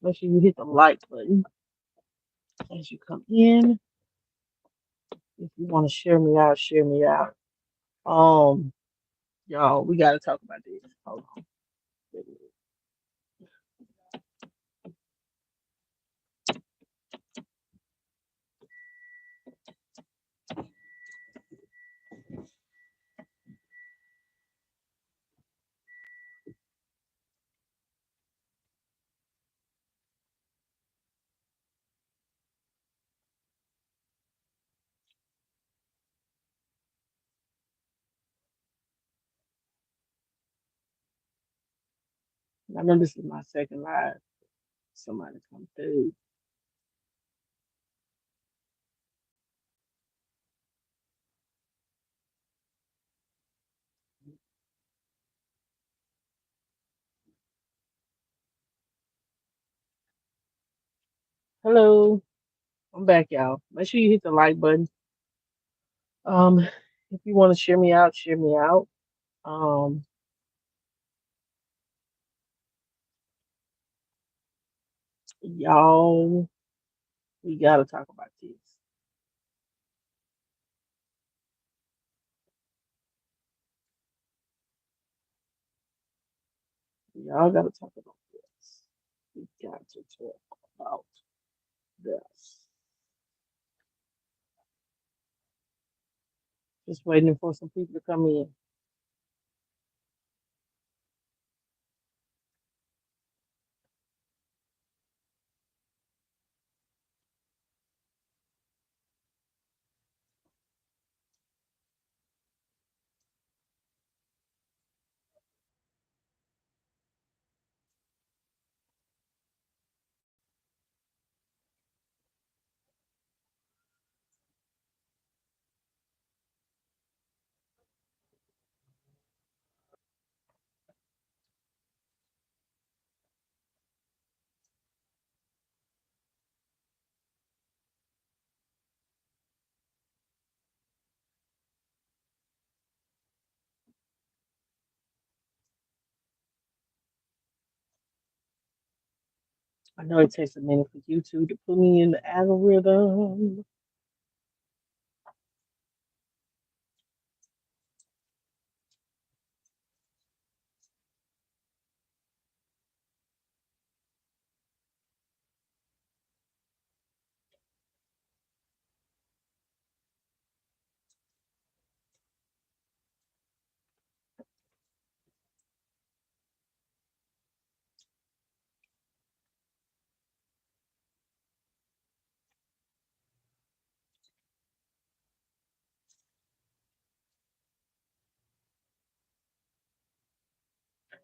Make sure you hit the like button as you come in. If you want to share me out, share me out. Um, y'all, we gotta talk about this. Hold on. I know this is my second live. Somebody come through. Hello, I'm back, y'all. Make sure you hit the like button. Um, if you want to share me out, share me out. Um, y'all, we gotta talk about this. Y'all gotta talk about this. We got to talk about this. Just waiting for some people to come in. I know it takes a minute for YouTube to put me in the algorithm.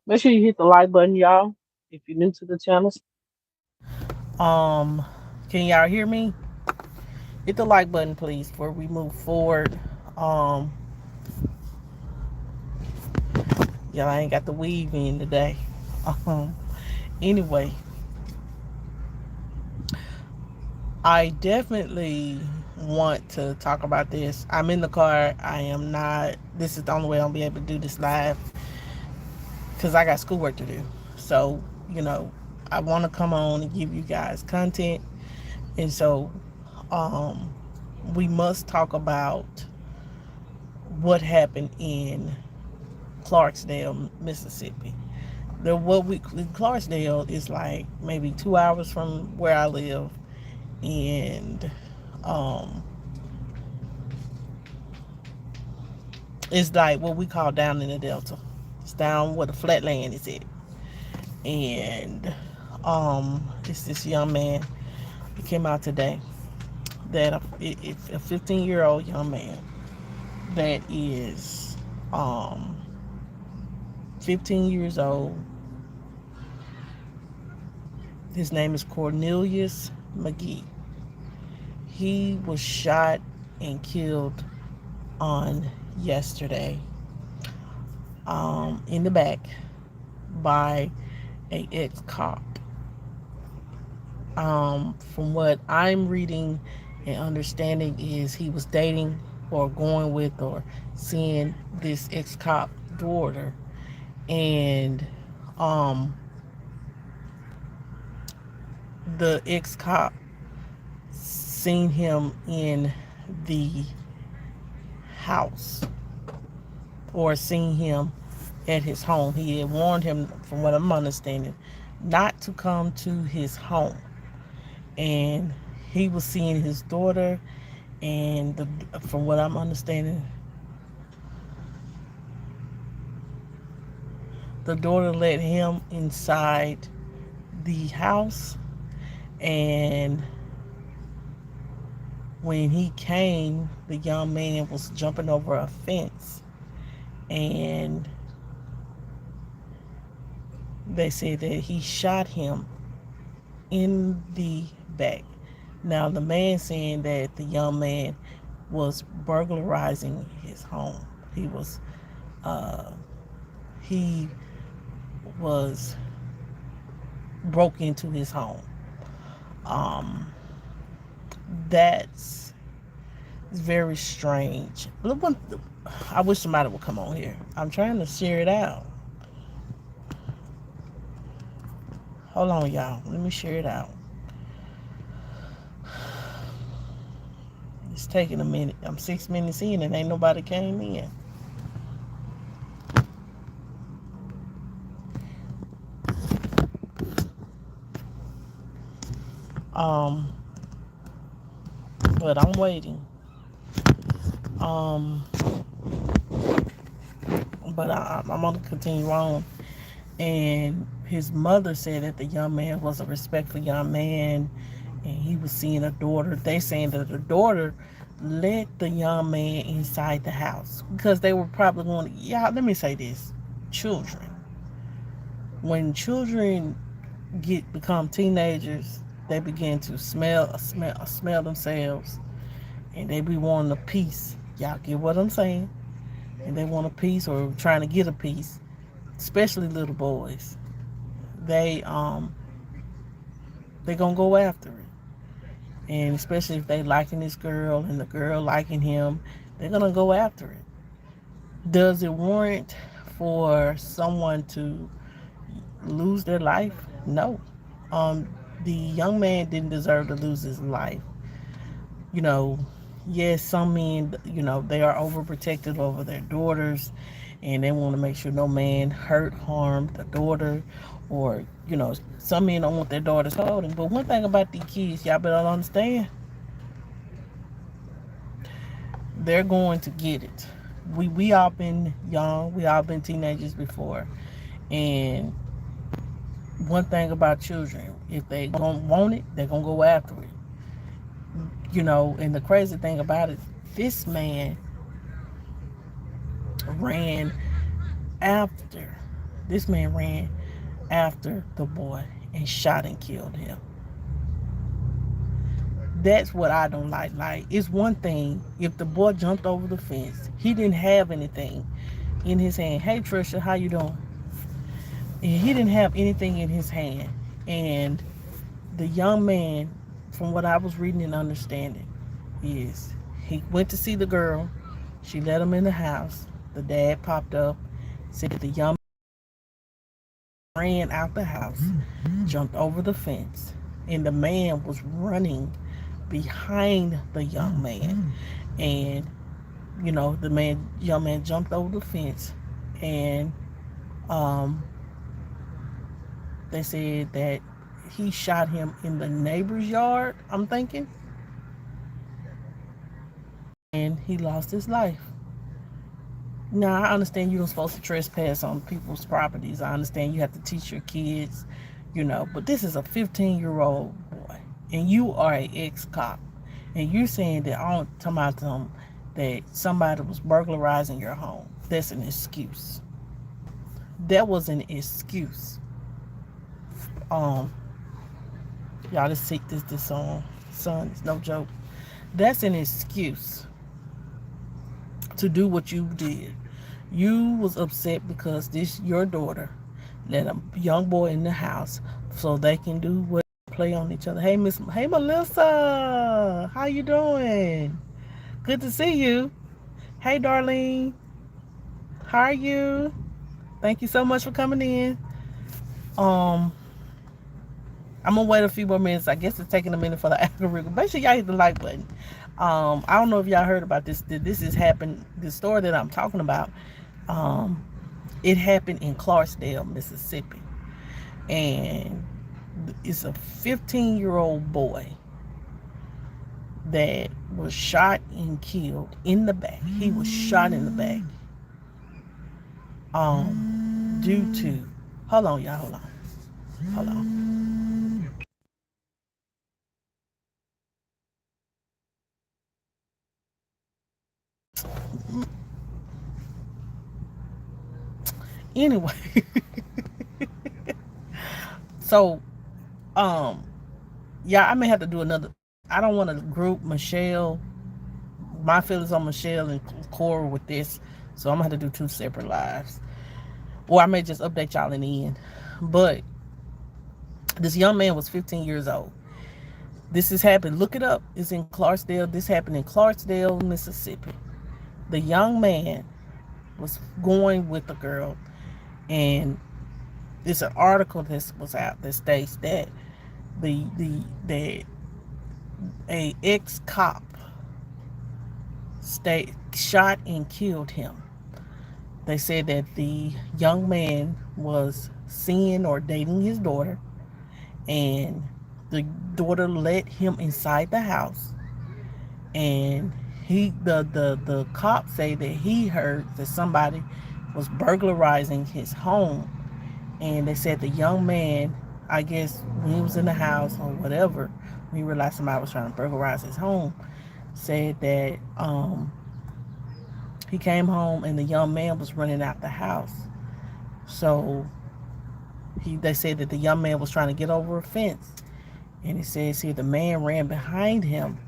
Make sure you hit the like button, y'all. If you're new to the channel. Um, can y'all hear me? Hit the like button, please, before we move forward. Um, y'all ain't got the weave in today. Um, anyway, I definitely want to talk about this. I'm in the car. I am not. This is the only way I'll be able to do this live because I got schoolwork to do. So, you know, I want to come on and give you guys content. And so, um, we must talk about what happened in Clarksdale, Mississippi. Clarksdale is like maybe 2 hours from where I live, and um, it's like what we call down in the Delta. It's down where the flat land is at, and it's this young man that came out today that it's a 15-year-old young man that is 15 years old. His name is Cornelius McGee. He was shot and killed on yesterday in the back by a ex-cop. From what I'm reading and understanding is he was dating or going with or seeing this ex-cop daughter, and um, the ex-cop seen him in the house, or seen him at his home. He had warned him, from what I'm understanding, not to come to his home. And he was seeing his daughter, and from what I'm understanding, the daughter let him inside the house. And when he came, the young man was jumping over a fence, and they said that he shot him in the back. Now, the man saying that the young man was burglarizing his home. Uh, he was broke into his home. Um, that's very strange. I wish somebody would come on here. I'm trying to share it out. Hold on, y'all. Let me share it out. It's taking a minute. I'm 6 minutes in and ain't nobody came in. Um, but I'm waiting. But I'm gonna continue on. And his mother said that the young man was a respectful young man, and he was seeing a daughter. They saying that the daughter let the young man inside the house because they were probably going. Yeah, let me say this: children. When children become teenagers, they begin to smell themselves, and they be wanting a piece. Y'all get what I'm saying? And they want a piece or trying to get a piece, especially little boys. They they gonna go after it, and especially if they liking this girl and the girl liking him, they're gonna go after it. Does it warrant for someone to lose their life? No. Um, the young man didn't deserve to lose his life. You know, yes, some men, they are overprotective over their daughters, and they want to make sure no man harm the daughter, or some men don't want their daughters holding. But one thing about these kids, y'all better understand, they're going to get it. We all been young, we all been teenagers before, and one thing about children, if they don't want it, they're gonna go after it. And the crazy thing about it, this man ran after this man ran after the boy and shot and killed him. That's what I don't like. Like, it's one thing if the boy jumped over the fence, he didn't have anything in his hand. Hey Trisha, how you doing? And he didn't have anything in his hand, and the young man, from what I was reading and understanding, is he went to see the girl. She let him in the house. The dad popped up, said that the young man ran out the house, jumped over the fence, and the man was running behind the young man. And the young man jumped over the fence, and they said that he shot him in the neighbor's yard, I'm thinking, and he lost his life. Now, I understand you're not supposed to trespass on people's properties. I understand you have to teach your kids, but this is a 15-year-old boy, and you are an ex-cop, and you're saying that that somebody was burglarizing your home. That's an excuse. That was an excuse. Y'all, just take this son. Son, it's no joke. That's an excuse to do what you did. You was upset because your daughter let a young boy in the house so they can do what, play on each other. Hey Melissa, how you doing? Good to see you. Hey Darlene, how are you? Thank you so much for coming in. I'm gonna wait a few more minutes. I guess it's taking a minute for the algorithm. Make sure y'all hit the like button. I don't know if y'all heard about this. This has happened. The story that I'm talking about, um, it happened in Clarksdale, Mississippi, and it's a 15-year-old boy that was shot and killed in the back. He was shot in the back. Due to, hold on, y'all, hold on. Anyway, so yeah, I may have to do another. I don't want to group Michelle, my feelings on Michelle and Cora with this, so I'm gonna have to do two separate lives, or I may just update y'all in the end. But this young man was 15 years old. This has happened. Look it up. It's in Clarksdale. This happened in Clarksdale, Mississippi. The young man was going with a girl, and it's an article that was out that states that the a ex cop shot and killed him. They said that the young man was seeing or dating his daughter, and the daughter let him inside the house, and the cop say that he heard that somebody was burglarizing his home, and they said the young man, I guess when he was in the house or whatever, when he realized somebody was trying to burglarize his home, said that he came home and the young man was running out the house. So they said that the young man was trying to get over a fence, and it says here the man ran behind him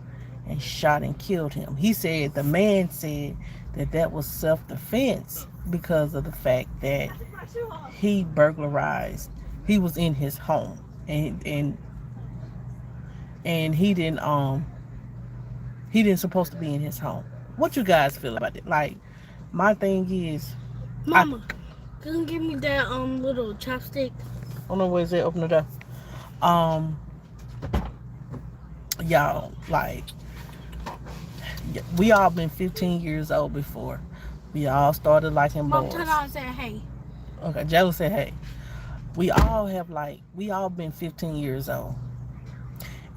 and shot and killed him. He said the man said that that was self-defense because of the fact that he burglarized. He was in his home, and he didn't supposed to be in his home. What you guys feel about it? Like, my thing is, Mama, can you give me that little chopstick? I don't know where's it. Open the door. Um, y'all, like, we all been 15 years old before. We all started liking boys. Mom, turn on and say hey. Okay, Jayla said hey. We all been 15 years old.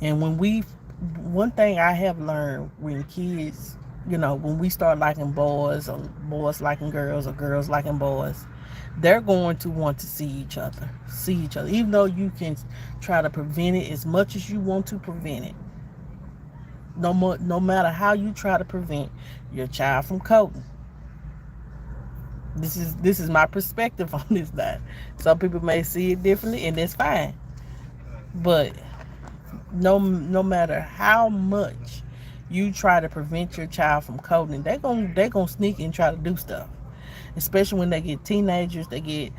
And one thing I have learned when kids, when we start liking boys, or boys liking girls, or girls liking boys, they're going to want to see each other. Even though you can try to prevent it as much as you want to prevent it. No matter how you try to prevent your child from courting. This is my perspective on this. That some people may see it differently, and that's fine. But no matter how much you try to prevent your child from coding, they're gonna sneak and try to do stuff. Especially when they get teenagers, they get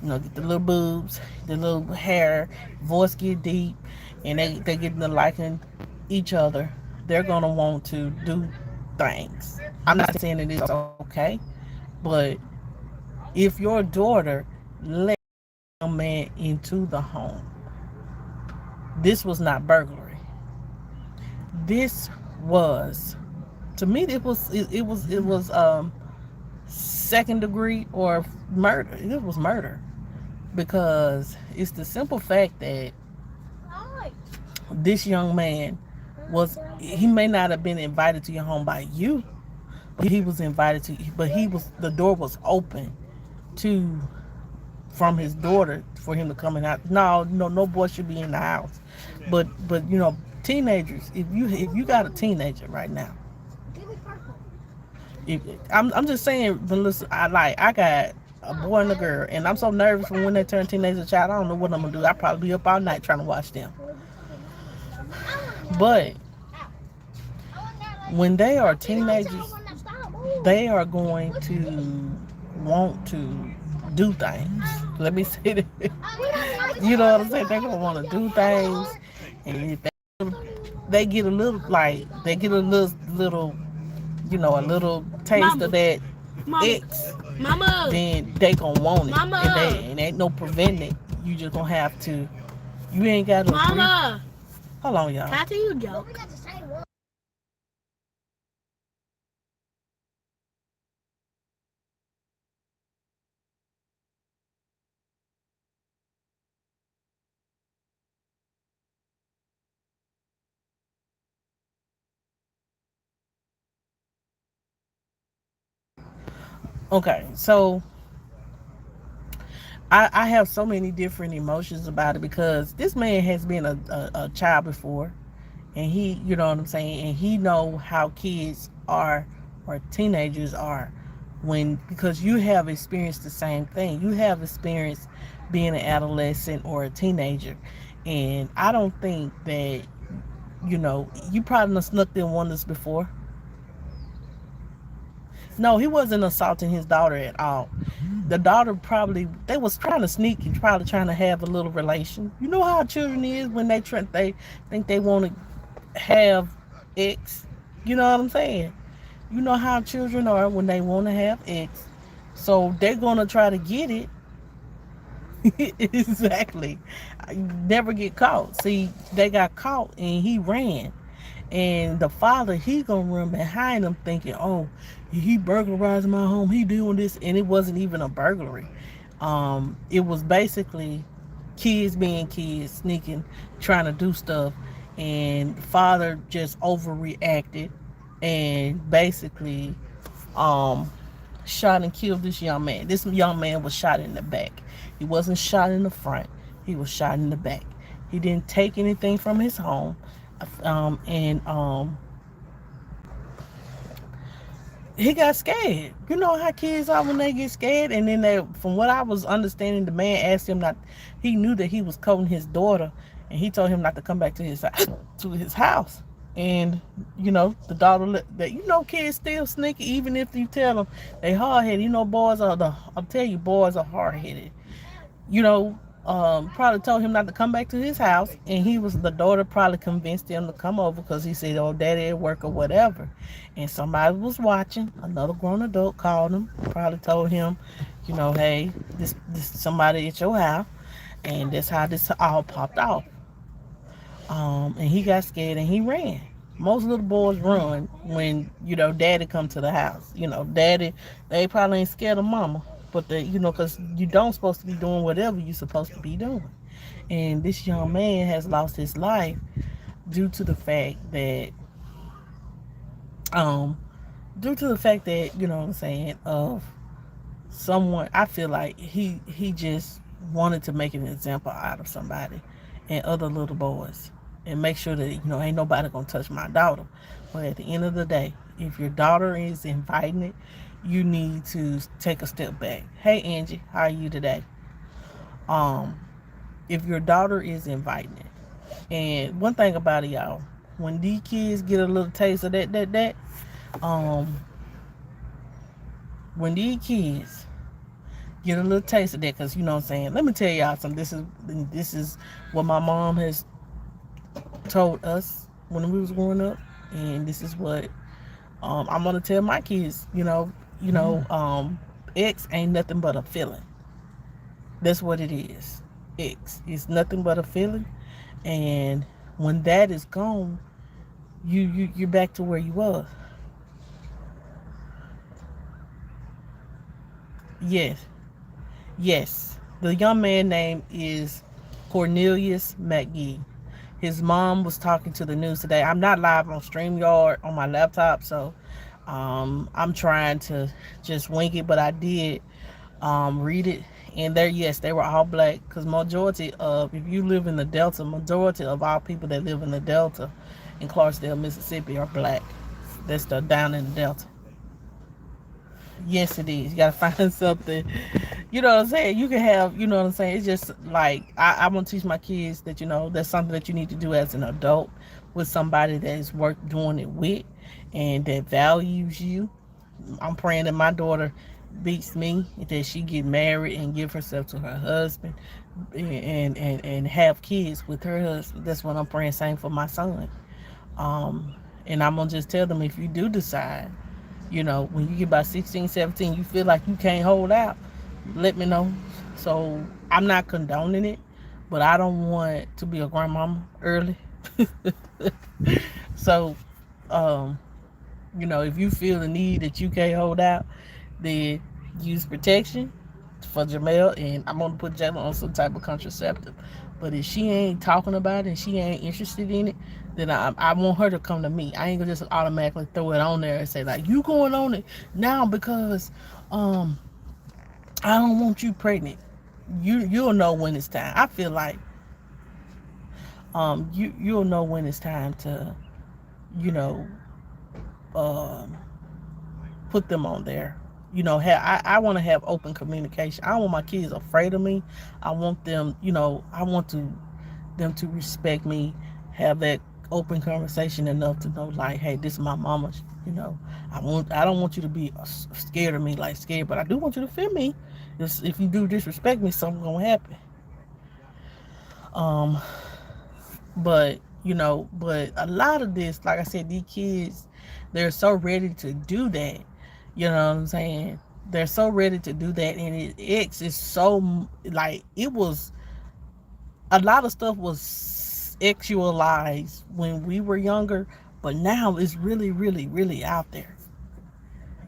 get the little boobs, the little hair, voice get deep, and they get to liking each other. They're gonna want to do things. I'm not saying it is okay, but if your daughter let a man into the home, this was not burglary. This was, to me, it was second degree or murder. It was murder, because it's the simple fact that this young man he may not have been invited to your home by you, but he was invited to. But the door was open to from his daughter for him to come in out. No boy should be in the house. But teenagers, if you got a teenager right now, I'm just saying, Melissa, I got a boy and a girl, and I'm so nervous when they turn teenager child. I don't know what I'm gonna do. I'll probably be up all night trying to watch them. But when they are teenagers, they are going to want to do things. Let me say that. You know what I'm saying? They're gonna want to do things, and if they get a little a little taste Mama. of that Mama. X, Mama. then they gonna want it. Mama. And ain't no preventing it. You just gonna have to, You ain't got to agree. Mama, Hold on, y'all. can I tell you a joke? Okay, so I have so many different emotions about it because this man has been a child before, and he, you know what I'm saying, and he know how kids are or teenagers are when, because you have experienced the same thing. You have experienced being an adolescent or a teenager, and I don't think that, you probably done snuck them wonders before. No, he wasn't assaulting his daughter at all. The daughter probably, they was trying to sneak and probably trying to have a little relation. You know how children is when they think they want to have X. You know what I'm saying? You know how children are when they want to have X. So they're gonna try to get it. Exactly. Never get caught. See, they got caught and he ran. And the father, he gonna run behind him thinking, oh, he burglarizing my home, he doing this, and it wasn't even a burglary. It was basically kids being kids, sneaking, trying to do stuff, and the father just overreacted and basically um shot and killed this young man. This young man was shot in the back. He wasn't shot in the front. He was shot in the back. He didn't take anything from his home, and he got scared. You know how kids are when they get scared, and then from what I was understanding, the man asked him not. He knew that he was courting his daughter, and he told him not to come back to his house. And the daughter, that kids still sneaky even if you tell them they hard headed. Boys are I'll tell you, boys are hard headed. you know, probably told him not to come back to his house, and the daughter probably convinced him to come over because he said, "Oh, daddy at work or whatever," and somebody was watching. Another grown adult called him, probably told him, "Hey, this somebody at your house," and that's how this all popped off. And he got scared and he ran. Most little boys run when daddy come to the house. Daddy, they probably ain't scared of mama, but because you don't supposed to be doing whatever you supposed to be doing. And this young man has lost his life due to the fact that um you know what I'm saying, of someone. I feel like he just wanted to make an example out of somebody and other little boys, and make sure that ain't nobody gonna touch my daughter. But at the end of the day, if your daughter is inviting it, you need to take a step back. Hey Angie, how are you today? um if your daughter is inviting it, and one thing about it, y'all, when these kids get a little taste of that um when these kids get a little taste of that, because what I'm saying, let me tell y'all something. This is what my mom has told us when we was growing up, and this is what I'm gonna tell my kids. X ain't nothing but a feeling. That's what it is. X is nothing but a feeling, and when that is gone, you're back to where you was. Yes, yes. The young man name is Cornelius McGee. His mom was talking to the news today. I'm not live on StreamYard on my laptop, so I'm trying to just wing it, but I did read it. And yes, they were all black, because majority of, if you live in the Delta, majority of all people that live in the Delta in Clarksdale, Mississippi are black. That's the down in the Delta. Yes, it is. You gotta find something. You know what I'm saying? You can have, you know what I'm saying? It's just like I'm gonna teach my kids that that's something that you need to do as an adult with somebody that is worth doing it with and that values you. I'm praying that my daughter beats me, that she get married and give herself to her husband, and have kids with her husband. That's what I'm praying. Same for my son. And I'm gonna just tell them, if you do decide, when you get about 16, 17, you feel like you can't hold out, let me know. So I'm not condoning it, but I don't want to be a grandmama early. So, um, if you feel the need that you can't hold out, then use protection for Jamel, and I'm gonna put Jalen on some type of contraceptive. But if she ain't talking about it and she ain't interested in it, then I want her to come to me. I ain't gonna just automatically throw it on there and say like you going on it now because um I don't want you pregnant. You'll know when it's time. I feel like you'll know when it's time to you know um put them on there. I want to have open communication. I don't want my kids afraid of me. I want them, I want them to respect me, have that open conversation enough to know like, hey, this is my mama. You know, I don't want you to be scared of me, like scared, but I do want you to feel me. If you do disrespect me, something's gonna happen. Um, but a lot of this, like I said, these kids, they're so ready to do that. You know what I'm saying? They're so ready to do that, and X is so like it was. A lot of stuff was sexualized when we were younger, but now it's really, really, really out there.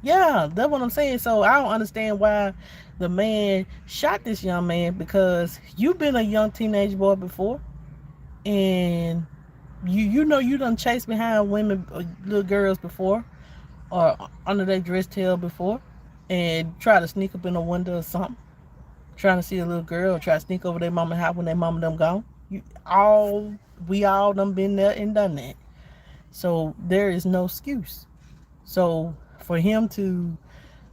Yeah, that's what I'm saying. So I don't understand why the man shot this young man, because you've been a young teenage boy before, and you done chased behind women, little girls before, or under their dress tail before, and try to sneak up in a window or something, trying to see a little girl, try to sneak over their mama house when their mama them gone. You all we all done been there and done that. So there is no excuse. So for him to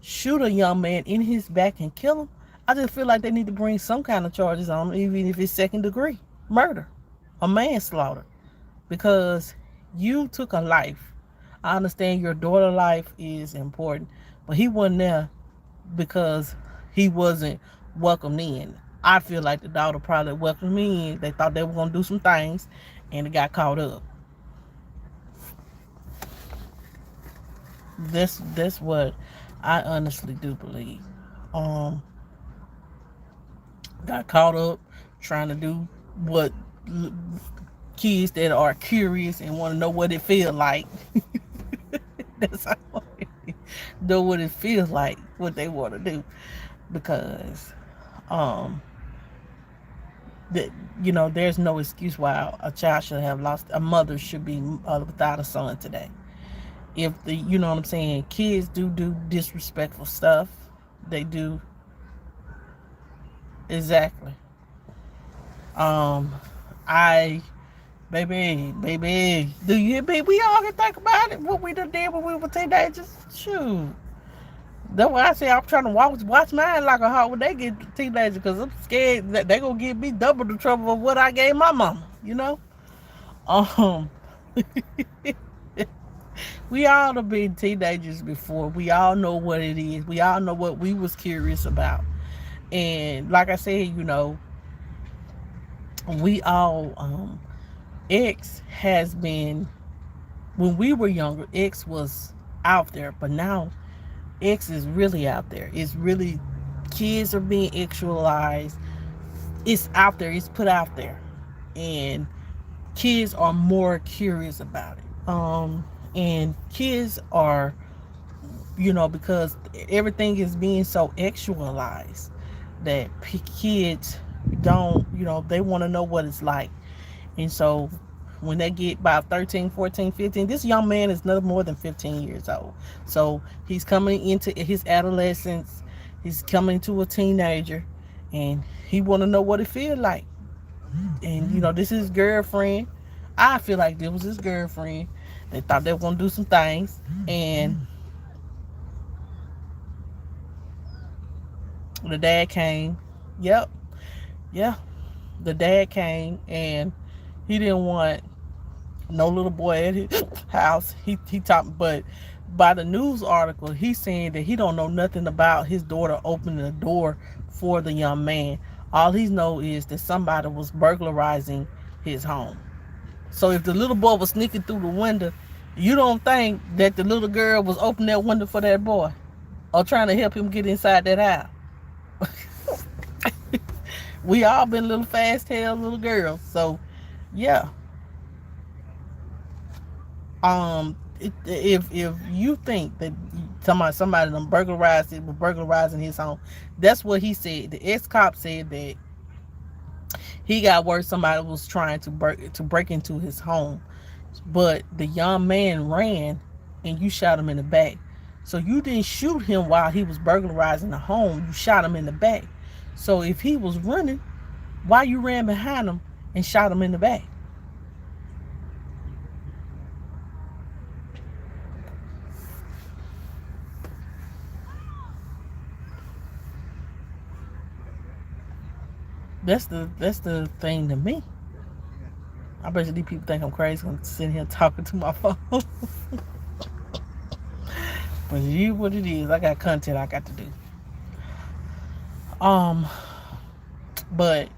shoot a young man in his back and kill him, I just feel like they need to bring some kind of charges on him, even if it's second degree murder or manslaughter, because you took a life. I understand your daughter's life is important, but he wasn't there because he wasn't welcomed in. I feel like the daughter probably welcomed me in. They thought they were gonna do some things, and it got caught up. That's what I honestly do believe. Um, got caught up trying to do what kids that are curious and want to know what it feels like. That's how know what it feels like, what they want to do, because um that there's no excuse why a child should have lost a mother should be without a son today. If the what I'm saying, kids do disrespectful stuff. They do. Exactly. I baby, do you baby? We all can think about it. What we done did when we were teenagers. Shoot. That's why I say I'm trying to watch mine like a hawk when they get teenagers, because I'm scared that they gonna give me double the trouble of what I gave my mama. Um, we all have been teenagers before. We all know what it is. We all know what we was curious about. And like I said, we all X has been, when we were younger, X was out there, but now X is really out there. It's really, kids are being actualized. It's out there. It's put out there, and kids are more curious about it. And kids are, because everything is being so actualized that kids don't, they want to know what it's like. And so when they get about 13, 14, 15, this young man is no more than 15 years old. So he's coming into his adolescence. He's coming to a teenager, and he want to know what it feels like. And, this is his girlfriend. I feel like this was his girlfriend. They thought they were going to do some things. And the dad came. Yep. Yeah. The dad came, and he didn't want no little boy at his house. He talked, but by the news article, he's saying that he don't know nothing about his daughter opening the door for the young man. All he knows is that somebody was burglarizing his home. So if the little boy was sneaking through the window, you don't think that the little girl was opening that window for that boy or trying to help him get inside that house. We all been little fast tail little girls. So yeah. If you think that somebody done burglarized it, was burglarizing his home, that's what he said. The ex cop said that he got word somebody was trying to break into his home, but the young man ran, and you shot him in the back. So you didn't shoot him while he was burglarizing the home. You shot him in the back. So if he was running, why you ran behind him and shot him in the back? That's the thing to me. I bet you these people think I'm crazy. I'm sitting here talking to my phone. But it is what it is. I got content I got to do. Um, but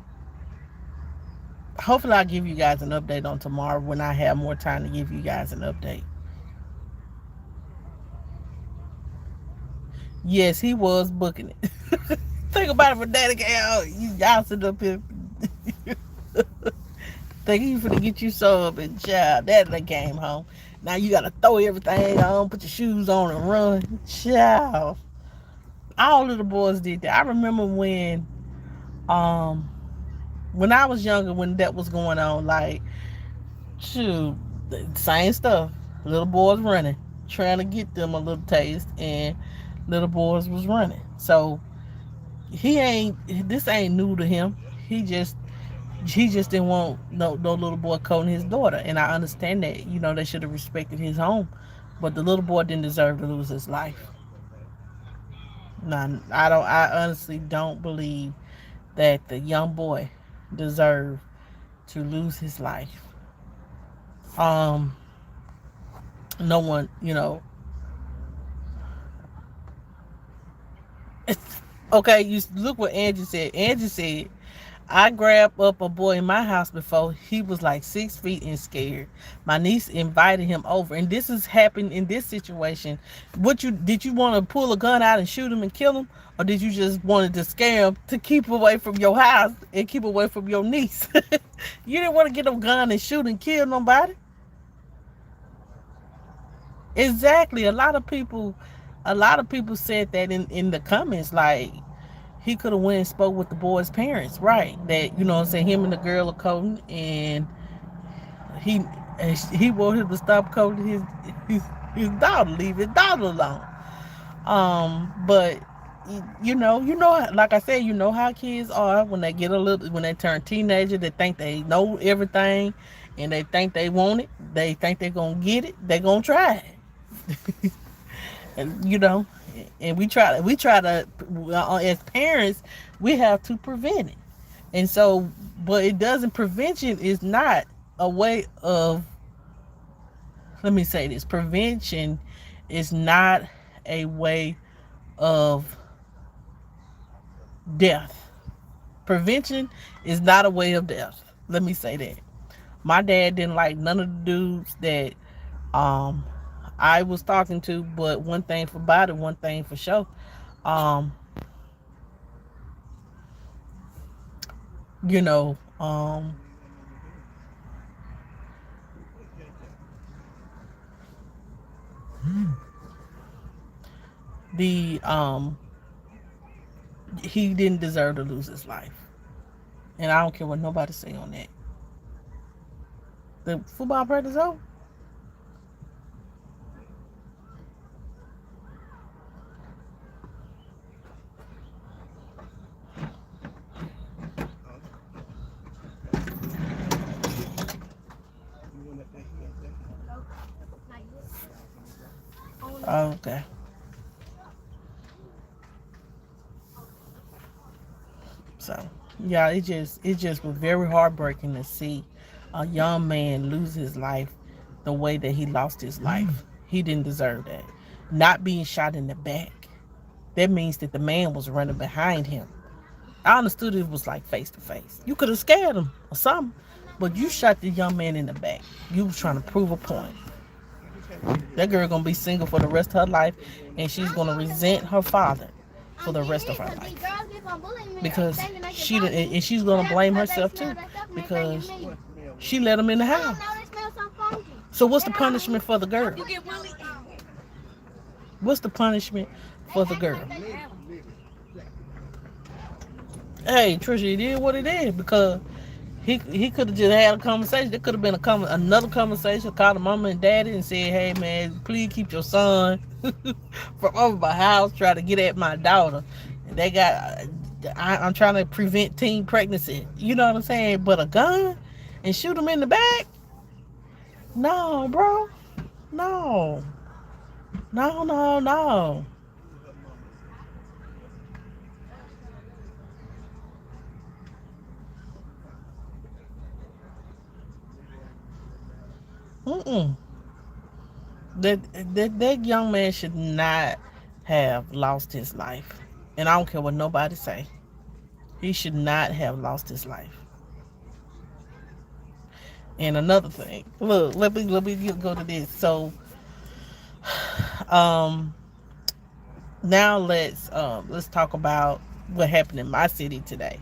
hopefully I'll give you guys an update on tomorrow when I have more time to give you guys an update. Yes, he was booking it. Think about it for Daddy Cal. Y'all sit up here. Think he finna get you some and child. Daddy came home. Now you gotta throw everything on, put your shoes on and run. Child. All of the boys did that. I remember um when I was younger, when that was going on, like, shoot, same stuff. Little boys running, trying to get them a little taste, and little boys was running. So this ain't new to him. He just didn't want no little boy coating his daughter, and I understand that. They should have respected his home, but the little boy didn't deserve to lose his life. Now, I don't. I honestly don't believe that the young boy deserved to lose his life. Um, no one, okay, you look what Angie said. Angie said, I grabbed up a boy in my house before. He was like 6 feet and scared. My niece invited him over, and this has happened in this situation. Did you want to pull a gun out and shoot him and kill him, or did you just wanted to scare him to keep away from your house and keep away from your niece? You didn't want to get a gun and shoot and kill nobody. Exactly. A lot of people said that in the comments, like, he could have went and spoke with the boy's parents, right? That, what I'm saying, him and the girl are coding, and he he wanted him to stop coding his daughter, leave his daughter alone. But like I said, how kids are when they when they turn teenager. They think they know everything, and they think they want it. They think they're gonna get it. They're gonna try it. And we try to as parents, we have to prevent it. And so, but it doesn't prevention is not a way of, let me say this, prevention is not a way of death. Prevention is not a way of death. Let me say that. My dad didn't like none of the dudes that um I was talking to, but one thing for about it, one thing for sure. Um, you know, the he didn't deserve to lose his life. And I don't care what nobody say on that. The football practice over? Okay. So yeah, it just was very heartbreaking to see a young man lose his life the way that he lost his life. He didn't deserve that. Not being shot in the back. That means that the man was running behind him. I understood it was like face to face. You could have scared him or something, but you shot the young man in the back. You was trying to prove a point. That girl gonna be single for the rest of her life, and she's gonna resent her father. for the rest of her life because and she's gonna blame herself too because she let him in the house. So what's the punishment for the girl? What's the punishment for the girl? Hey, Trisha, it is what it is because he could have just had a conversation. There could have been another conversation. Called the mama and daddy and said, "Hey man, please keep your son from over my house. Try to get at my daughter." And they got. I'm trying to prevent teen pregnancy. You know what I'm saying? But a gun and shoot him in the back? No, bro. No. No, no, no. Mm-mm. That young man should not have lost his life. And I don't care what nobody say. He should not have lost his life. And another thing, look, let me go to this. So, um, now let's talk about what happened in my city today.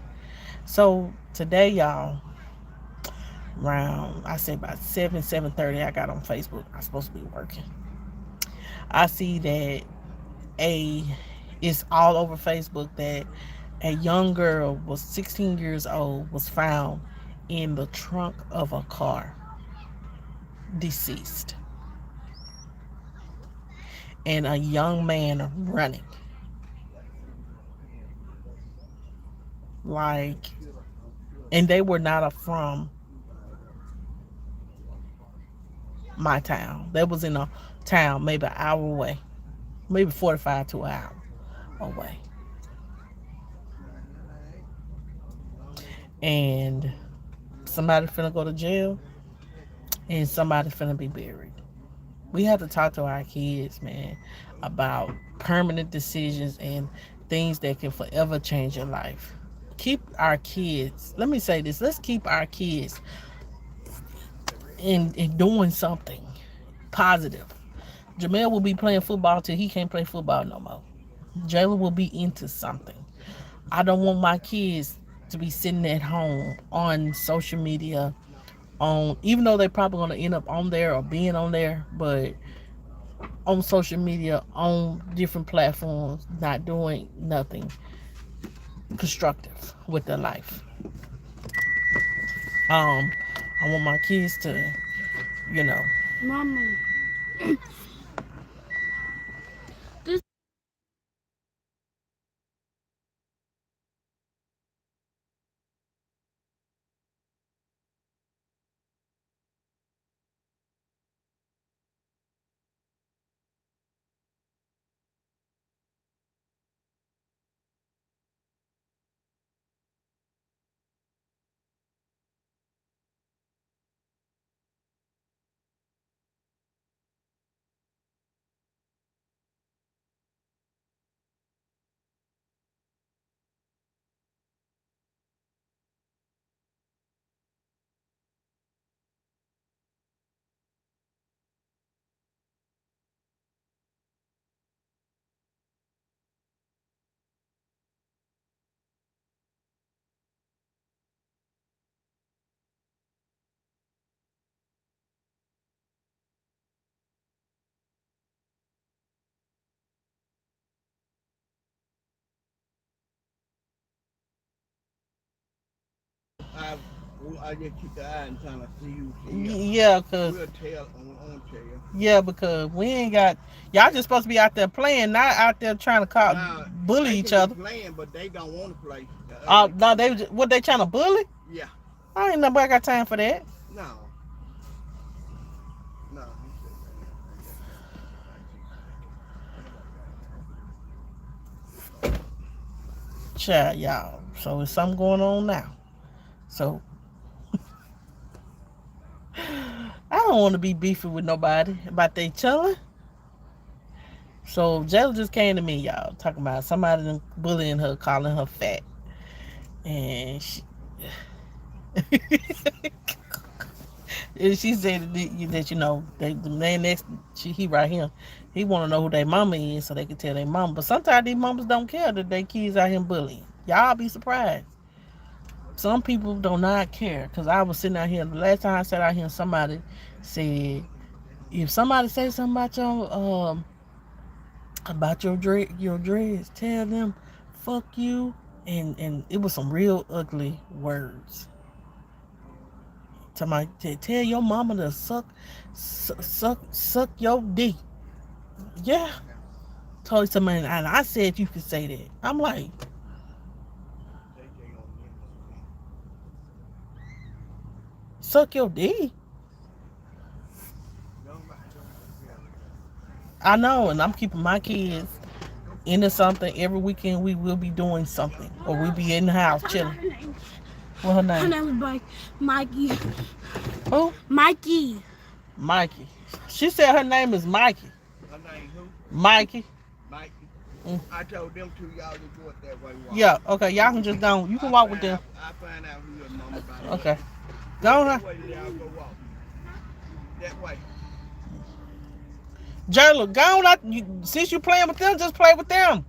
So today, y'all, around I say about 7:30, I got on Facebook. I'm supposed to be working. I see that a it's all over Facebook that a young girl was 16 years old was found in the trunk of a car deceased and a young man running like and they were not from my town. They was in a town maybe an hour away, maybe 45 to an hour away, and somebody finna go to jail and somebody finna be buried. We have to talk to our kids, man, about permanent decisions and things that can forever change your life. Keep our kids, let me say this, let's keep our kids in doing something positive. Jamel will be playing football till he can't play football no more. Jayla will be into something. I don't want my kids to be sitting at home on social media, on even though they're probably gonna end up on there or being on there, but on social media, on different platforms, not doing nothing constructive with their life. I want my kids to, you know. Mama, this Yeah, cause yeah, because we ain't got y'all just supposed to be out there playing, not out there trying to bully each other. Playing, but they don't want to play. No, what they trying to bully? Yeah. I ain't nobody got time for that. No. No. Child, y'all. So there's something going on now. So I don't want to be beefing with nobody about they chilling. So Jayla just came to me, y'all, talking about somebody bullying her, calling her fat, and and she said that the man next, he right here, He want to know who their mama is so they can tell their mama. But sometimes these mamas don't care that their kids out here bullying. Y'all be surprised. Some people do not care. Cause I was sitting out here the last time I sat out here, and somebody said, if somebody say something about your dreads, tell them fuck you, and it was some real ugly words. Tell your mama to suck your dick. Yeah, told somebody, and I said you could say that. I'm like, suck your dick. I know, and I'm keeping my kids into something. Every weekend we will be doing something, or we'll be in the house chilling. What her Her name? name is Mikey. Who? Mikey. Mikey. She said her name is Mikey. Her name who? Mikey. Mikey. Mm. I told them two y'all to go up that way. Walk. Yeah. Okay. Y'all can just go. You can walk with them. I find out who your mama about. Okay. Go on. That way y'all go walk. That way. Jayla, go on. Since you playing with them, just play with them.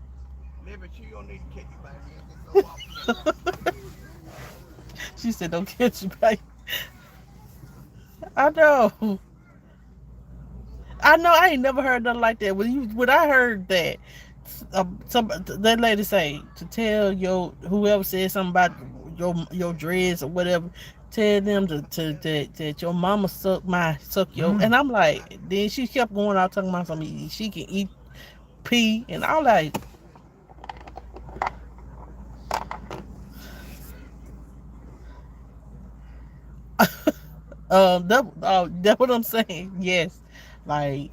Maybe she don't need to kick you back in. Just go walk. She said, "Don't catch you, baby." I know. I know. I ain't never heard nothing like that. When I heard that, that lady say to tell whoever said something about your dreads or whatever, tell them that your mama suck your. And I'm like, then she kept going out talking about something. She can eat pee, and I'm like. That's what I'm saying. Yes, we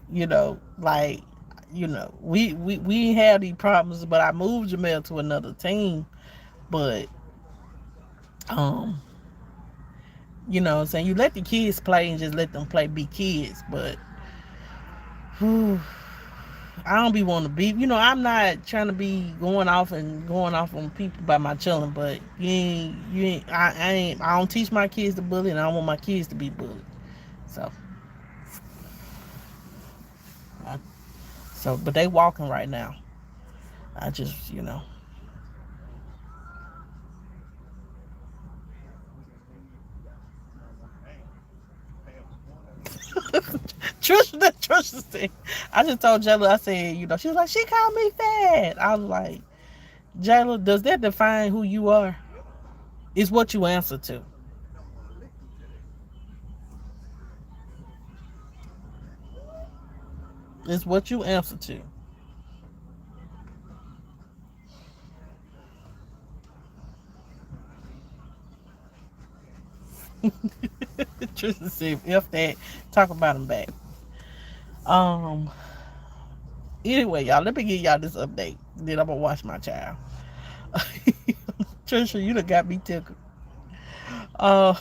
ain't have these problems, but I moved Jamel to another team. But um, what I'm saying, you let the kids play and just let them play, be kids. But whew, I don't be wanting to be. I'm not trying to be going off on people by my children. But you ain't. I don't teach my kids to bully, and I don't want my kids to be bullied. So. I, but they walking right now. I just, Trisha said, I just told Jayla, I said, she was like, she called me fat. I was like, Jayla, does that define who you are? It's what you answer to. It's what you answer to. Tristan said, if that, talk about him back. Anyway, y'all, let me give y'all this update. Then I'm gonna watch my child. Trisha, you done got me tickled. Uh,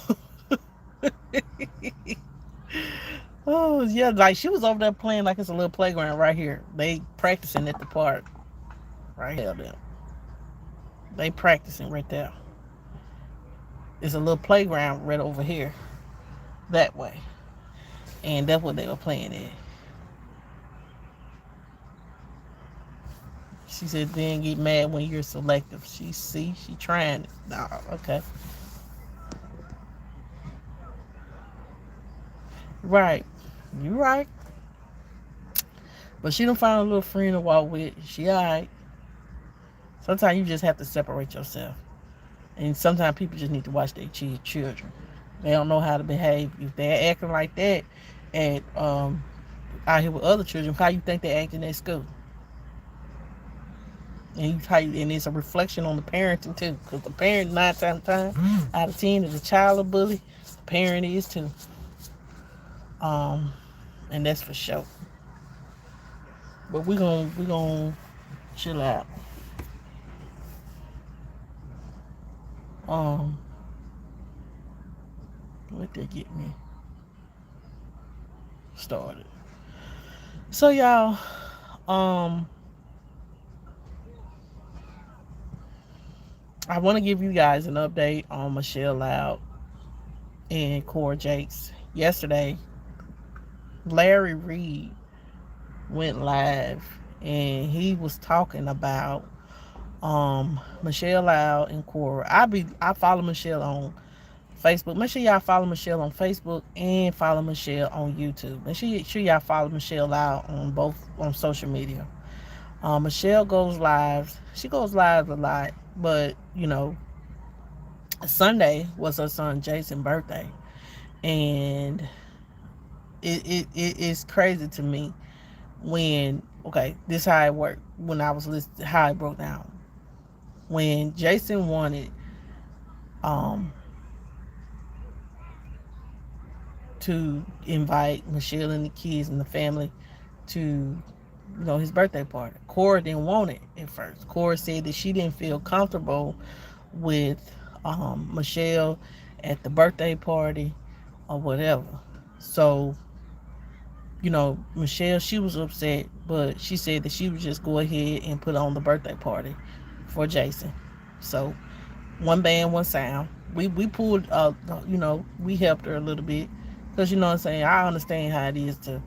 oh yeah, like she was over there playing like it's a little playground right here. They practicing at the park. Right here, them. They practicing right there. It's a little playground right over here. That way. And that's what they were playing at. She said, then get mad when you're selective. She trying it. No, okay. Right. You right. But she done found a little friend to walk with. She alright. Sometimes you just have to separate yourself. And sometimes people just need to watch their children. They don't know how to behave. If they're acting like that and out here with other children, how you think they're acting at school? And it's a reflection on the parenting too, because the parent 9 times out of 10 is a child of bully. The parent is too. And that's for sure. But we gonna chill out. Let that get me started. So y'all, I want to give you guys an update on Michelle Loud and Cora Jakes. Yesterday, Larry Reed went live, and he was talking about Michelle Loud and Cora. I follow Michelle on Facebook. Make sure y'all follow Michelle on Facebook and follow Michelle on YouTube. Make sure y'all follow Michelle Loud on both on social media. Michelle goes live. She goes live a lot, but Sunday was her son Jason's birthday, and it is crazy to me when this how it worked when I was listening how it broke down when Jason wanted um to invite Michelle and the kids and the family to his birthday party. Cora didn't want it at first. Cora said that she didn't feel comfortable with Michelle at the birthday party or whatever. So Michelle, she was upset, but she said that she would just go ahead and put on the birthday party for Jason. So one band, one sound. We pulled, we helped her a little bit because what I'm saying. I understand how it is to,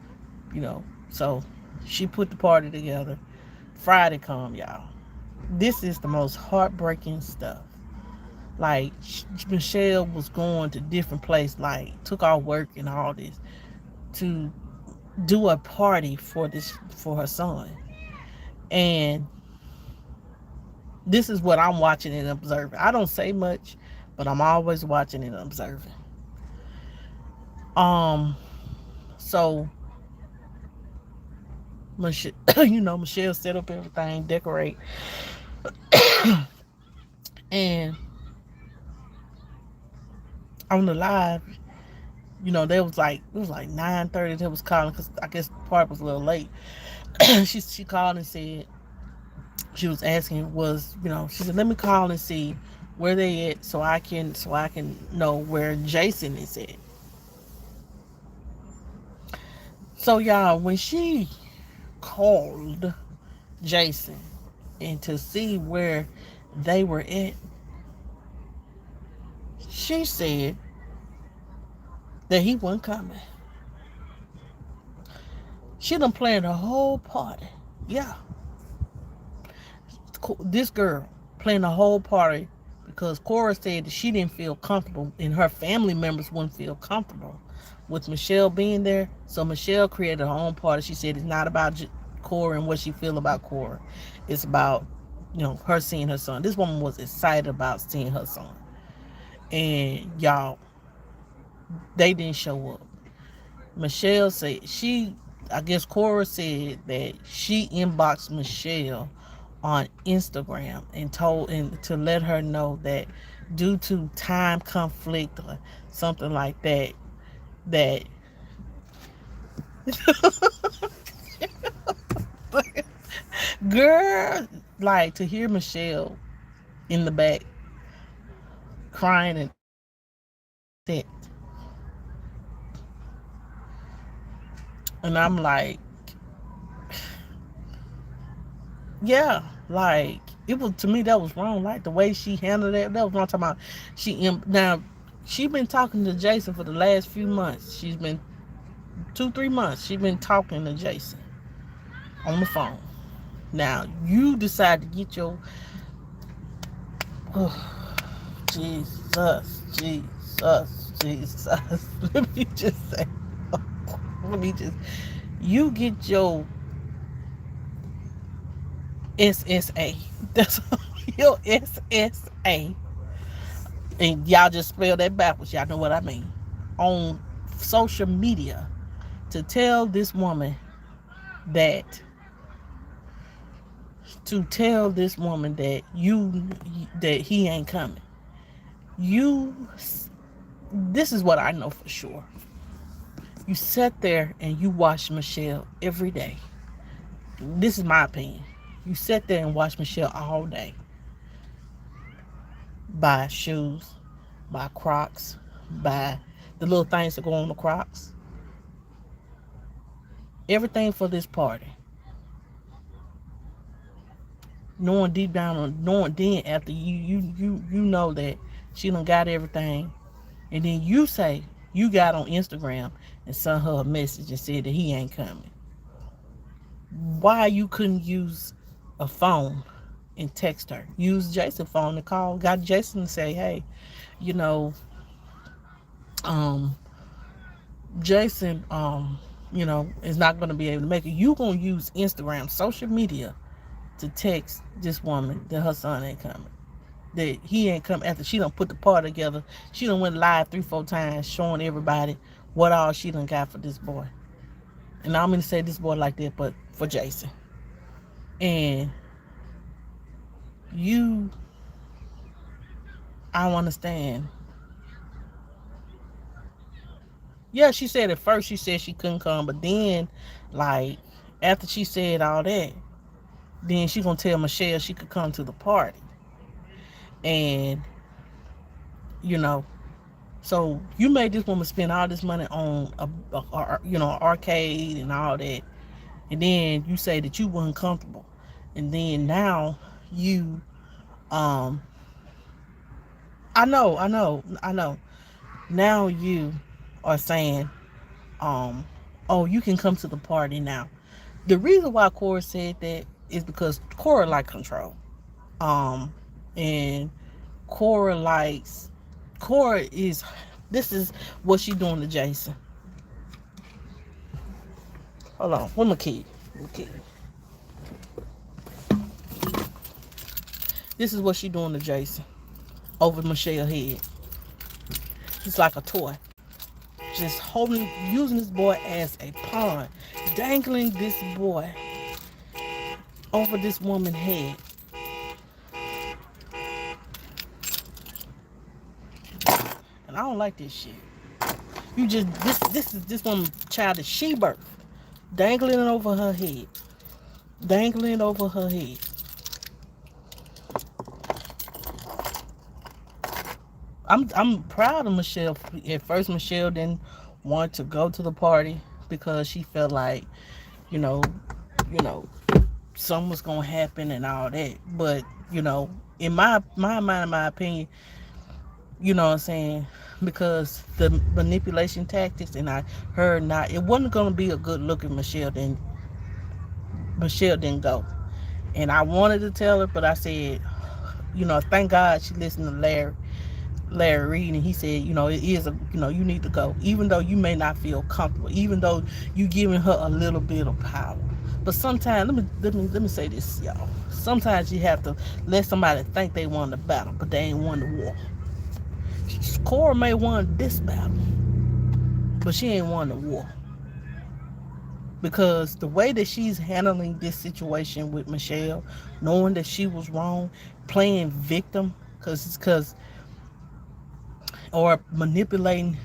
So she put the party together. Friday come, y'all. This is the most heartbreaking stuff. Like Michelle was going to different places, like took off work and all this to do a party for her son. And this is what I'm watching and observing. I don't say much, but I'm always watching and observing. Um so Michelle, Michelle set up everything, decorate, and on the live, they it was like 9:30. They was calling because I guess the party was a little late. she called and said she was asking she said let me call and see where they at so I can know where Jason is at. So y'all, when she called Jason and to see where they were at, she said that he wasn't coming. She done planned a whole party. Yeah, this girl planned a whole party because Cora said that she didn't feel comfortable and her family members wouldn't feel comfortable with Michelle being there. So Michelle created her own party. She said it's not about Cora and what she feel about Cora. It's about her seeing her son. This woman was excited about seeing her son, and y'all, they didn't show up. Michelle said I guess Cora said that she inboxed Michelle on Instagram and to let her know that due to time conflict or something like that girl, like to hear Michelle in the back crying and that, and I'm like, yeah, like it was to me that was wrong. Like the way she handled it, that was wrong. Talking about now she been talking to Jason for the last few months. She's been 2-3 months. She's been talking to Jason on the phone. Now you decide to get your Jesus. Let me just say, you get your SSA. That's your SSA. And y'all just spell that backwards. Y'all know what I mean. On social media to tell this woman that that he ain't coming. This is what I know for sure. You sat there and you watched Michelle every day. This is my opinion. You sat there and watched Michelle all day. Buy shoes, buy Crocs, buy the little things that go on the Crocs. Everything for this party. Knowing deep down, knowing then after you know that she done got everything, and then you say you got on Instagram and sent her a message and said that he ain't coming. why you couldn't use a phone and text her. Use Jason's phone to call. Got Jason to say, hey, you know, um, Jason, is not going to be able to make it. You gonna use Instagram, social media, to text this woman that her son ain't coming. That he ain't come after she done put the part together. She done went live 3, 4 times showing everybody what all she done got for this boy. And I'm gonna say this boy like that, but for Jason. And you, I don't understand. Yeah, she said at first she said she couldn't come, but then, like, after she said all that, then she gonna tell Michelle she could come to the party. And, you know, so you made this woman spend all this money on arcade and all that, and then you say that you weren't comfortable, and then now you, um, I know. Now you are saying, um, oh, you can come to the party now. The reason why Cora said that is because Cora like control. Um, and Cora likes Cora is this is what she doing to Jason. Hold on, where my key? This is what she doing to Jason over Michelle's head. It's like a toy. Just holding, using this boy as a pawn, dangling this boy over this woman's head. And I don't like this shit. You just this is this woman child that she birthed, dangling it over her head, dangling it over her head. I'm proud of Michelle. At first, Michelle didn't want to go to the party because she felt like, you know, you know, something was gonna happen and all that. But in my mind, in my opinion, you know what I'm saying, because the manipulation tactics, and I heard not, it wasn't gonna be a good look if Michelle didn't go. And I wanted to tell her, but I said, thank God she listened to Larry Reed, and he said, it is you need to go, even though you may not feel comfortable, even though you giving her a little bit of power. But sometimes, let me say this, y'all. Sometimes you have to let somebody think they won the battle, but they ain't won the war. Cora may won this battle, but she ain't won the war, because the way that she's handling this situation with Michelle, knowing that she was wrong, playing victim, because or manipulating,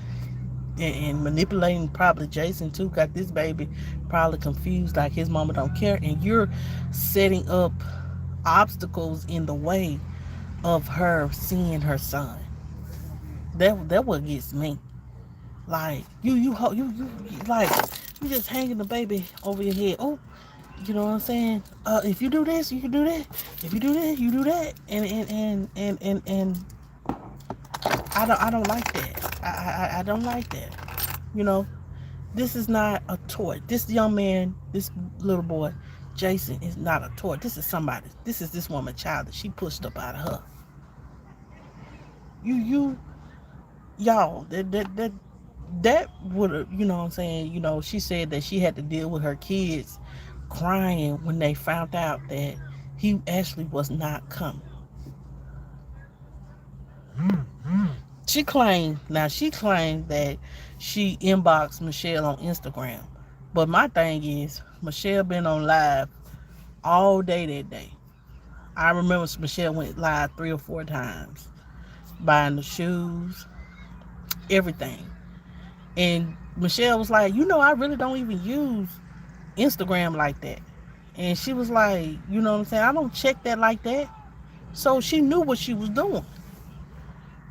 and manipulating probably Jason too, got this baby probably confused, like his mama don't care, and you're setting up obstacles in the way of her seeing her son. That what gets me. Like you like, you just hanging the baby over your head. Oh, you know what I'm saying? If you do this, you can do that. If you do that, you do that. And I don't like that. I don't like that. You know, this is not a toy. This young man, this little boy, Jason, is not a toy. This is somebody. This is this woman child that she pushed up out of her. You y'all, that would have, you know what I'm saying, she said that she had to deal with her kids crying when they found out that he actually was not coming. She claimed that she inboxed Michelle on Instagram. But my thing is, Michelle been on live all day that day. I remember Michelle went live 3 or 4 times, buying the shoes, everything. And Michelle was like, I really don't even use Instagram like that. And she was like, you know what I'm saying, I don't check that like that. So she knew what she was doing.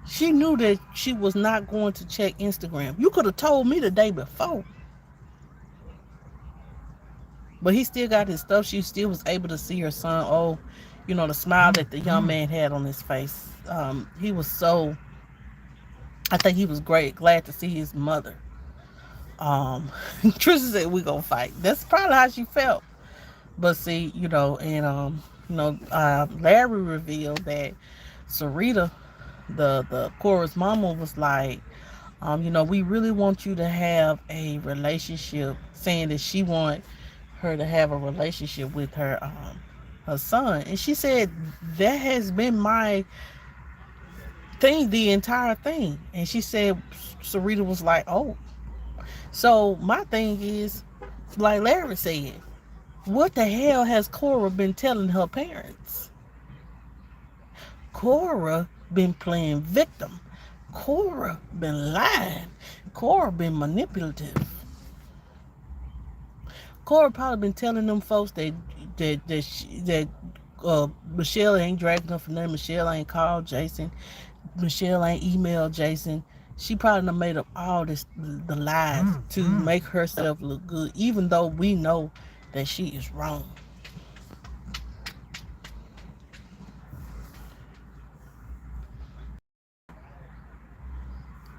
She knew that she was not going to check Instagram. You could have told me the day before. But he still got his stuff. She still was able to see her son. Oh, the smile that the young man had on his face. He was so, I think he was glad to see his mother. Trisha said, we gonna fight. That's probably how she felt. But see, and Larry revealed that Sarita, the Cora's mama, was like, we really want you to have a relationship, saying that she want her to have a relationship with her son. And she said that has been my thing the entire thing. And she said Sarita was like, oh. So my thing is, like Larry said, what the hell has Cora been telling her parents? Cora been playing victim. Cora been lying. Cora been manipulative. Cora probably been telling them folks that Michelle ain't dragging her for nothing. Michelle ain't called Jason. Michelle ain't emailed Jason. She probably done made up all the lies to make herself look good, even though we know that she is wrong.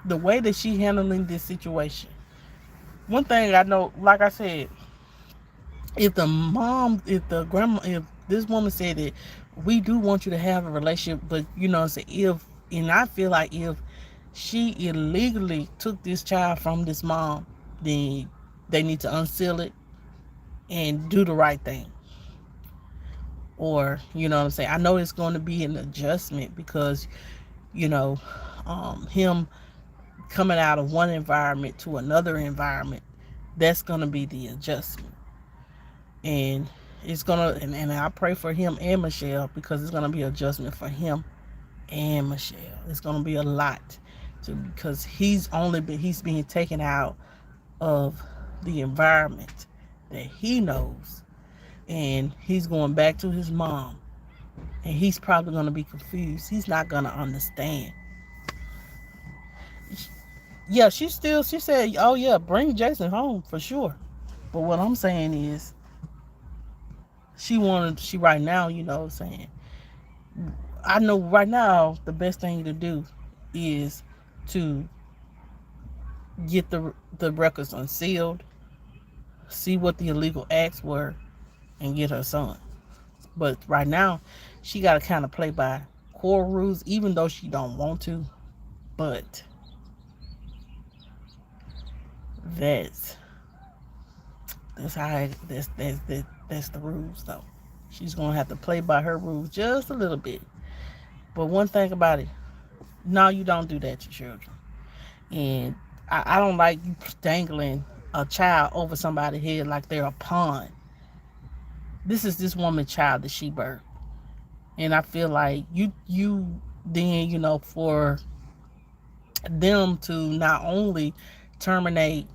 The way that she handling this situation. One thing I know, like I said, if this woman said that we do want you to have a relationship, but and I feel like if she illegally took this child from this mom, then they need to unseal it and do the right thing. Or, I know it's going to be an adjustment because, him coming out of one environment to another environment, that's going to be the adjustment. And it's gonna and I pray for him and Michelle, because it's gonna be adjustment for him and Michelle. It's gonna be a lot because he's being taken out of the environment that he knows, and he's going back to his mom, and he's probably gonna be confused. He's not gonna understand. Yeah, she said, oh yeah, bring Jason home for sure. But what I'm saying is, she right now, saying, I know right now the best thing to do is to get the records unsealed, see what the illegal acts were, and get her son. But right now, she got to kind of play by core rules, even though she don't want to. But that's that's how that's the rules, though. She's gonna have to play by her rules just a little bit. But one thing about it, no, you don't do that to children. And I don't like you dangling a child over somebody's head like they're a pawn. This is this woman's child that she birthed. And I feel like you then, for them to not only terminate,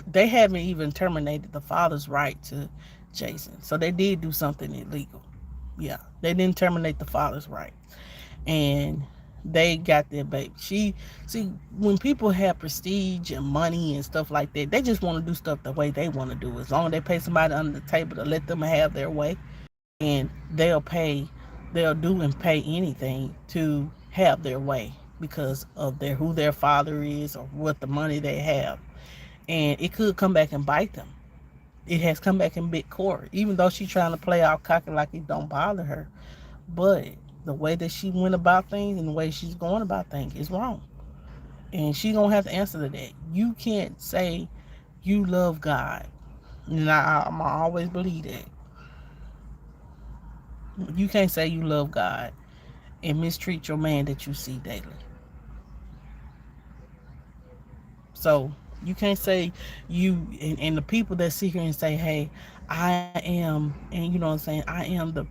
they haven't even terminated the father's right to Jason. So they did do something illegal. Yeah, they didn't terminate the father's right. And they got their baby. See, when people have prestige and money and stuff like that, they just want to do stuff the way they want to do. As long as they pay somebody under the table to let them have their way, and they'll do and pay anything to have their way because of who their father is or what the money they have. And it could come back and bite them. It has come back and bit Corey, even though she's trying to play out cocky like it don't bother her. But the way that she went about things and the way she's going about things is wrong. And she's going to have to answer to that. You can't say you love God. And I'm always believe that. You can't say you love God and mistreat your man that you see daily. So you can't say and the people that sit here and say, hey, I am, and you know what I'm saying, I am the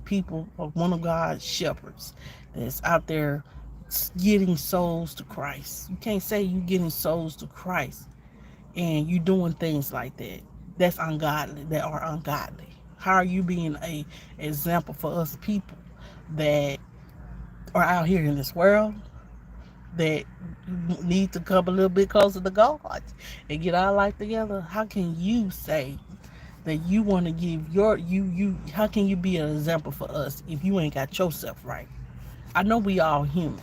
people of one of God's shepherds that's out there getting souls to Christ. You can't say you getting souls to Christ and you doing things like that. That's ungodly. That are ungodly. How are you being a example for us people that are out here in this world that need to come a little bit closer to God and get our life together? How can you say that you want to give how can you be an example for us if you ain't got yourself right? I know we all human,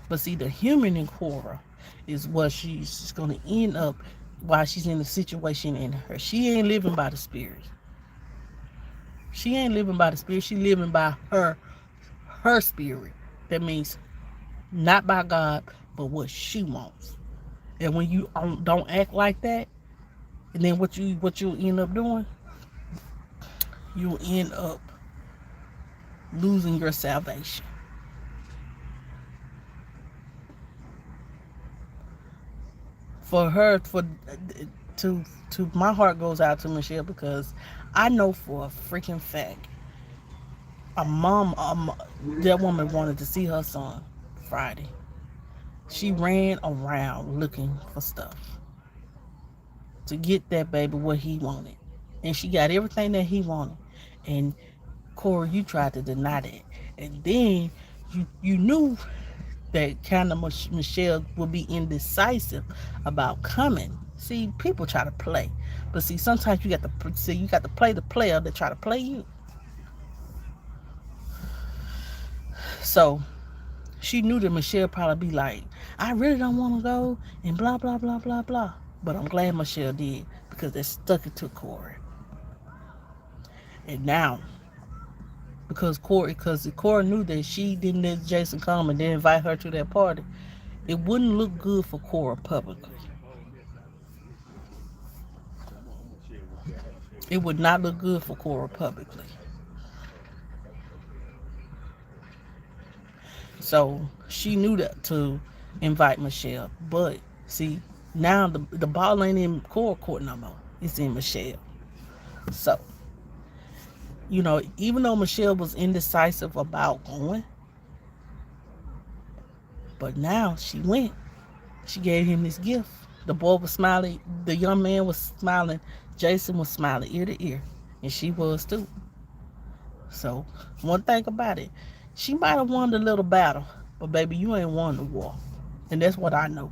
but see, the human in Cora is what she's going to end up while she's in the situation in her. She ain't living by the spirit. She ain't living by the spirit. She living by her spirit. That means not by God, but what she wants. And when you don't act like that, and then what you end up doing, you end up losing your salvation. For her, to my heart goes out to Michelle because I know for a freaking fact a mom, that woman wanted to see her son Friday. She ran around looking for stuff to get that baby what he wanted, and she got everything that he wanted. And Corey, you tried to deny that, and then you knew that kind of Michelle would be indecisive about coming. See, people try to play, but see, sometimes you got to play the player that try to play you. So she knew that Michelle probably be like, I really don't want to go, and blah blah blah blah blah. But I'm glad Michelle did because they stuck it to Corey. And now, because Corey knew that she didn't let Jason come and then invite her to that party, it wouldn't look good for Cora publicly. It would not look good for Cora publicly. So she knew that to invite Michelle. But see, now the ball ain't in Cora court no more. It's in Michelle. So, even though Michelle was indecisive about going, but now she went. She gave him this gift. The boy was smiling. The young man was smiling. Jason was smiling ear to ear. And she was too. So, one thing about it, she might have won the little battle, but baby, you ain't won the war. And that's what I know.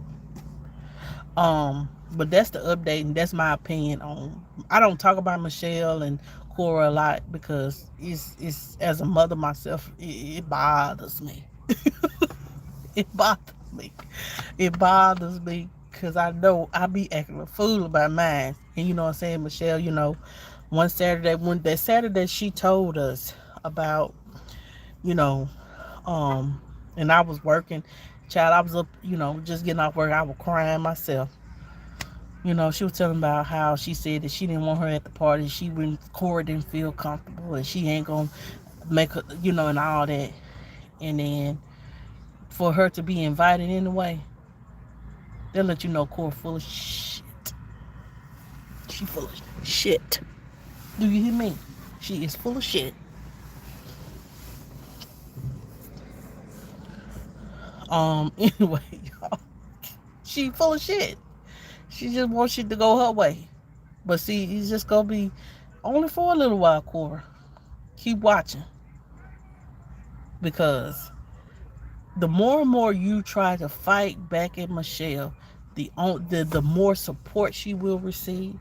But that's the update, and that's my opinion on. I don't talk about Michelle and Cora a lot because it's as a mother myself, it bothers me. It bothers me. It bothers me because I know I be acting a fool about mine. And you know what I'm saying, Michelle, that Saturday she told us about, you know, and I was working. Child, I was up, just getting off work. I was crying myself. She was telling about how she said that she didn't want her at the party. Cora didn't feel comfortable and she ain't gonna make her, and all that. And then for her to be invited anyway, they'll let you know Cora full of shit. She full of shit. Do you hear me? She is full of shit. Anyway, y'all, she full of shit. She just wants shit to go her way. But see, it's just gonna be only for a little while, Cora. Keep watching. Because the more and more you try to fight back at Michelle, the more support she will receive,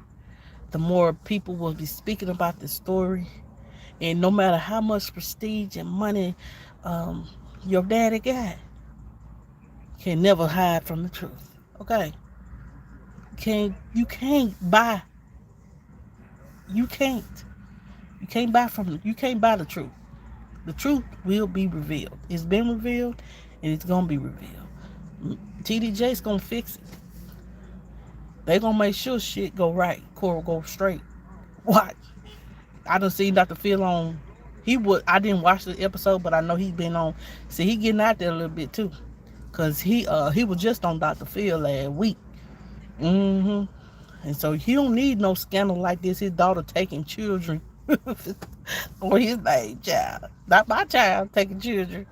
the more people will be speaking about the story. And no matter how much prestige and money your daddy got, can never hide from the truth. Okay? You can't buy you can't you can't buy the truth. The truth will be revealed. It's been revealed and it's gonna be revealed. TDJ's gonna fix it. They gonna make sure shit go right. Cora go straight. Watch. I done seen Dr. Phil on. I didn't watch the episode, but I know he's been on. See, he getting out there a little bit too. Cause he was just on Dr. Phil last week. And so he don't need no scandal like this. His daughter taking children. Or his name child. Not my child taking children.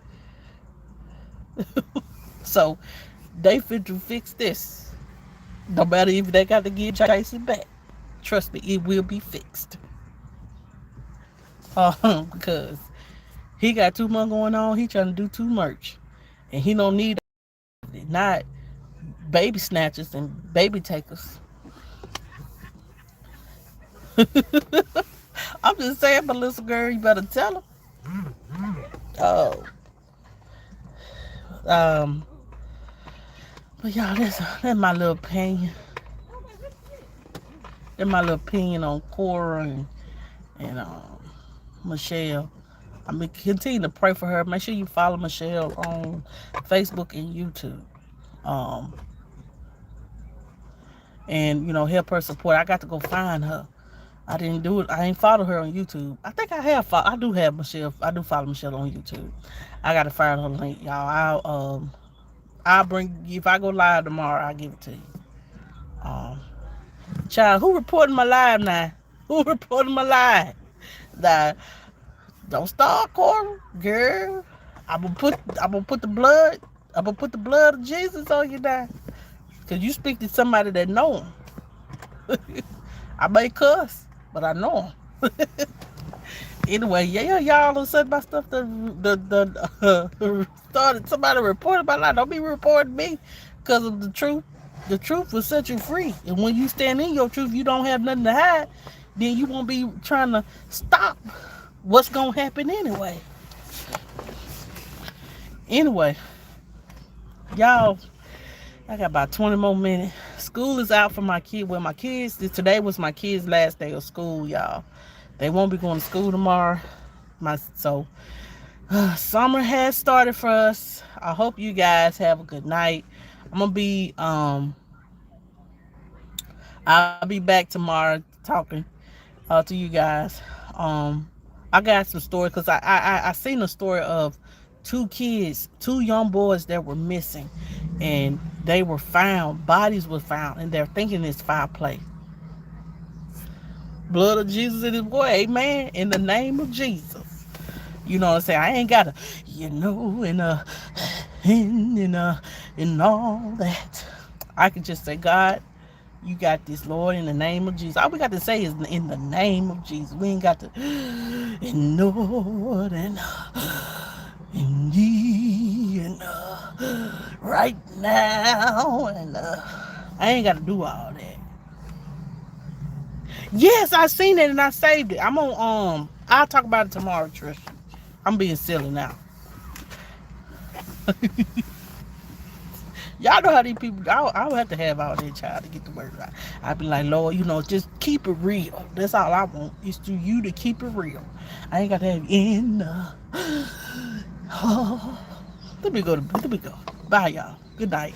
So they fit to fix this. No matter if they got to give Jason back. Trust me, it will be fixed. Because he got too much going on. He trying to do too much. And he don't need it. Not baby snatchers and baby takers. I'm just saying, my little girl, you better tell him. Oh. But y'all, that's my little opinion. That's my little opinion on Cora and Michelle. I mean, continue to pray for her. Make sure you follow Michelle on Facebook and YouTube. Um, and help her support. I got to go find her. I didn't do it. I ain't follow her on YouTube. I think I have. I do have Michelle. I do follow Michelle on YouTube. I got to find her link, y'all. I'll bring. If I go live tomorrow, I'll give it to you. Um, Child, who reporting my live now? Who reporting my live? That don't start, Cora, girl. I'm gonna put the blood. I'm gonna put the blood of Jesus on you now. Cause you speak to somebody that know him. I may cuss, but I know him. Anyway, yeah, y'all done said my stuff. Started somebody reported my life. Don't be reporting me, cause of the truth. The truth will set you free, and when you stand in your truth, you don't have nothing to hide. Then you won't be trying to stop what's gonna happen anyway. Anyway, y'all, I got about 20 more minutes. School is out for my kid. Well, my kids, today was my kids' last day of school, y'all. They won't be going to school tomorrow. Summer has started for us. I hope you guys have a good night. I'm gonna be I'll be back tomorrow talking to you guys. Um, I got some stories because I seen a story of two young boys that were missing, and they were found. Bodies were found, and they're thinking it's foul play. Blood of Jesus in his boy, amen. In the name of Jesus. You know what I'm saying? I ain't gotta, and all that. I can just say, God, you got this, Lord, in the name of Jesus. All we got to say is in the name of Jesus. We ain't got to, and Lord, and ye, and right now, and I ain't got to do all that. Yes, I seen it and I saved it. I'm on. I'll talk about it tomorrow, Trish. I'm being silly now. Y'all know how these people. I would have to have all that child to get the word right. I'd be like, Lord, just keep it real. That's all I want is to you to keep it real. I ain't got to have in. Oh, let me go. Bye, y'all. Good night.